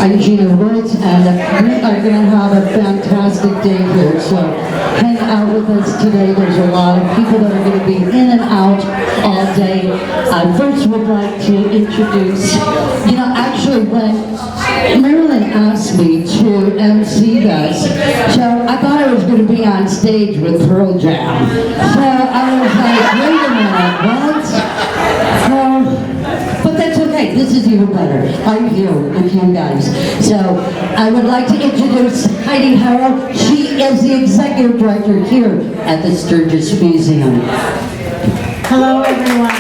I'm Gina Woods, and we are going to have a fantastic day here. So hang out with us today. There's a lot of people that are going to be in and out all day. I first would like to introduce, actually when Marilyn asked me to MC this show, I thought I was going to be on stage with Pearl Jam. So I was like, wait a minute, what? But that's okay, this is even better. I'm here with you guys. So I would like to introduce Heidi Harrow. She is the executive director here at the Sturgis Museum. Hello everyone.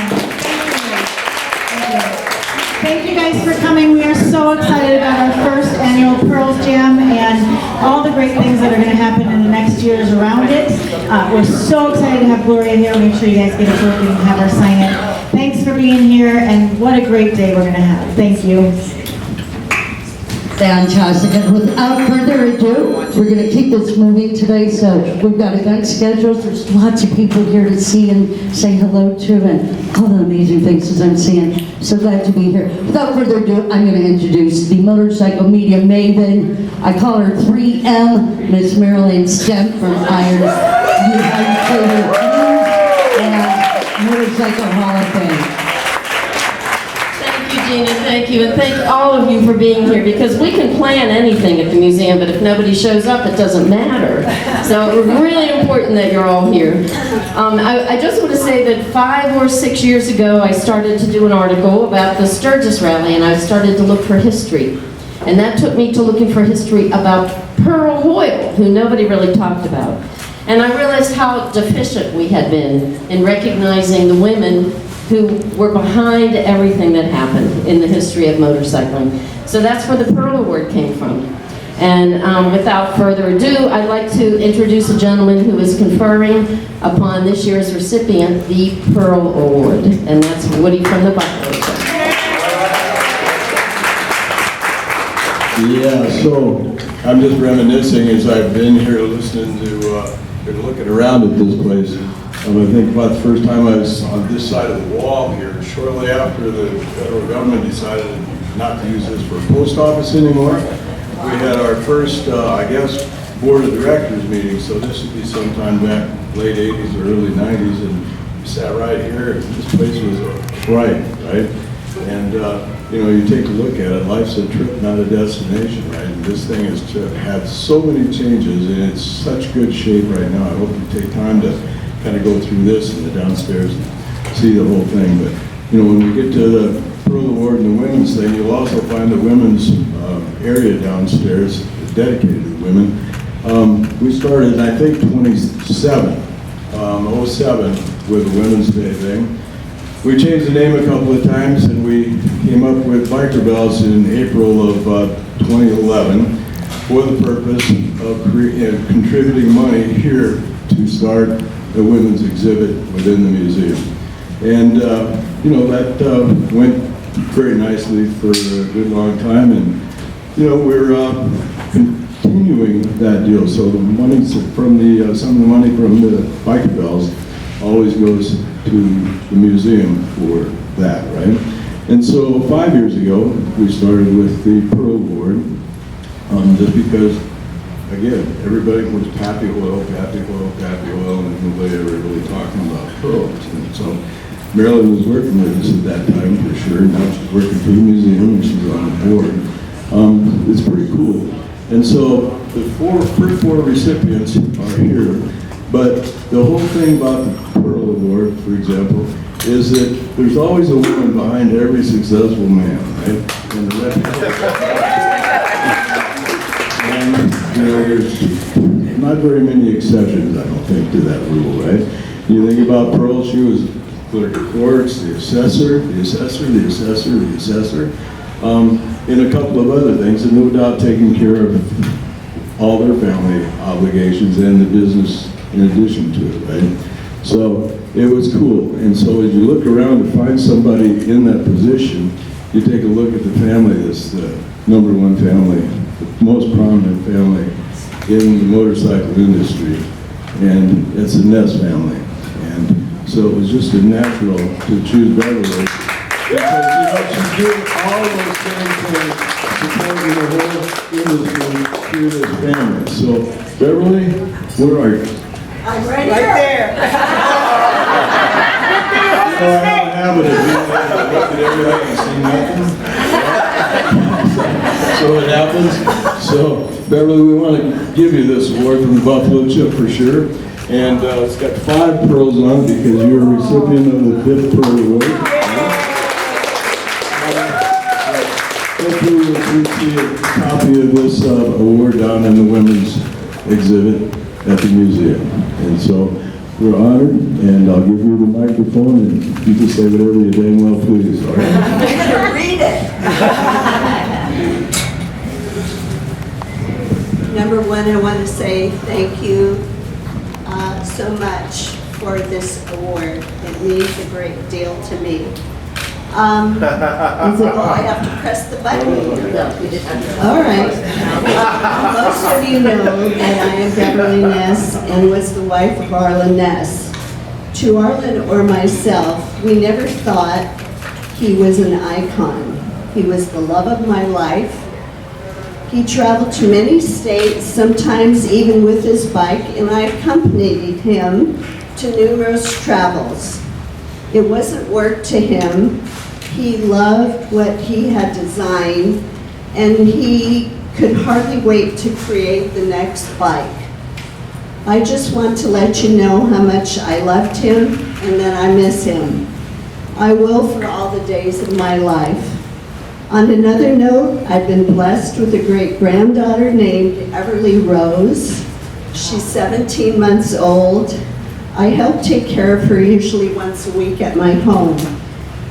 Thank you guys for coming. We are so excited about our first annual Pearls Jam and all the great things that are going to happen in the next years around it. We're so excited to have Gloria here. Make sure you guys get a book and have her sign it. Thanks for being here, and what a great day we're going to have. Thank you. Fantastic. And without further ado, we're going to keep this moving today. So we've got event schedules. There's lots of people here to see and say hello to, and all the amazing faces I'm seeing. So glad to be here. Without further ado, I'm going to introduce the motorcycle media maven. I call her 3M, Miss Marilyn Stemp from Iron and Motorcycle Hall of Fame. Thank you, Gina, thank you, and thank all of you for being here, because we can plan anything at the museum, but if nobody shows up, it doesn't matter. So it's really important that you're all here. I just want to say that 5 or 6 years ago, I started to do an article about the Sturgis rally, and I started to look for history. And that took me to looking for history about Pearl Hoyle, who nobody really talked about. And I realized how deficient we had been in recognizing the women who were behind everything that happened in the history of motorcycling. So that's where the Pearl Award came from. And without further ado, I'd like to introduce a gentleman who is conferring upon this year's recipient the Pearl Award. And that's Woody from the Buffalo Show. Yeah, so I'm just reminiscing as I've been here listening to, been looking around at this place. I think about the first time I was on this side of the wall here, shortly after the federal government decided not to use this for a post office anymore. We had our first, I guess, board of directors meeting, so this would be sometime back late 80s or early 90s, and we sat right here. This place was a fright, right? And you take a look at it, life's a trip, not a destination, right? And this thing has had so many changes, and it's such good shape right now. I hope you take time to kind of go through this in the downstairs and see the whole thing. But when we get to the Pearl Award and the women's thing, you'll also find the women's area downstairs dedicated to the women. We started, I think, 07 with the Women's Day thing. We changed the name a couple of times, and we came up with Biker Bells in April of 2011 for the purpose of contributing money here to start a women's exhibit within the museum. And that went very nicely for a good long time, and we're continuing that deal. So the money from some of the money from the Biker Bells always goes to the museum for that, right? And so 5 years ago, we started with the Pearl Award, just because, again, everybody was Pappy Oil, and nobody ever really talking about pearls. And so Marilyn was working with us at that time, for sure. Now she's working for the museum, and she's on the board. It's pretty cool. And so the first four recipients are here, but the whole thing about the Pearl Award, for example, is that there's always a woman behind every successful man, right? And there's not very many exceptions, I don't think, to that rule, right? You think about Pearl, she was clerk of courts, the assessor, and a couple of other things, and no doubt taking care of all their family obligations and the business in addition to it, right? So it was cool. And so as you look around to find somebody in that position, you take a look at the family that's the #1 family, the most prominent family in the motorcycle industry, and it's the Ness family. And so it was just a natural to choose Beverly. Because, do all those things and supporting the whole industry through this family. So, Beverly, where are you? I'm right there. I have a habit of doing that. I look at everything and see nothing. So it happens. So, Beverly, we want to give you this award from the Buffalo Chip for sure. And it's got 5 pearls on it because you're a recipient of the 5th Pearl Award. Hopefully we'll see a copy of this award down in the women's exhibit at the museum. And so we're honored, and I'll give you the microphone, and you can say whatever you dang well please, all right? Read it. Number one, I want to say thank you so much for this award. It means a great deal to me. I have to press the button. All right. Most of you know that I am Beverly Hess and was the wife of Arlen Ness. To Arlen or myself, we never thought he was an icon. He was the love of my life. He traveled to many states, sometimes even with his bike, and I accompanied him to numerous travels. It wasn't work to him. He loved what he had designed, and he could hardly wait to create the next bike. I just want to let you know how much I loved him and that I miss him. I will for all the days of my life. On another note, I've been blessed with a great-granddaughter named Beverly Rose. She's 17 months old. I help take care of her usually once a week at my home.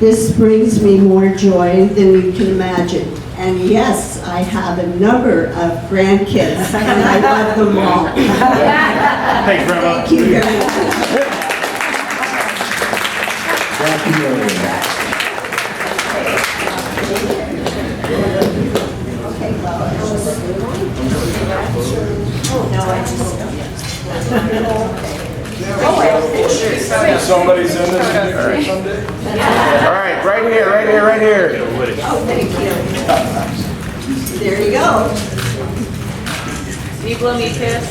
This brings me more joy than you can imagine. And yes, I have a number of grandkids, and I love them all. Thanks, Grandma. Thank you very much. Thank you very much. Okay, well, no, I just don't. Somebody's in this picture someday? All right, right here, right here, right here. Oh, thank you. There you go. Can you blow me a kiss?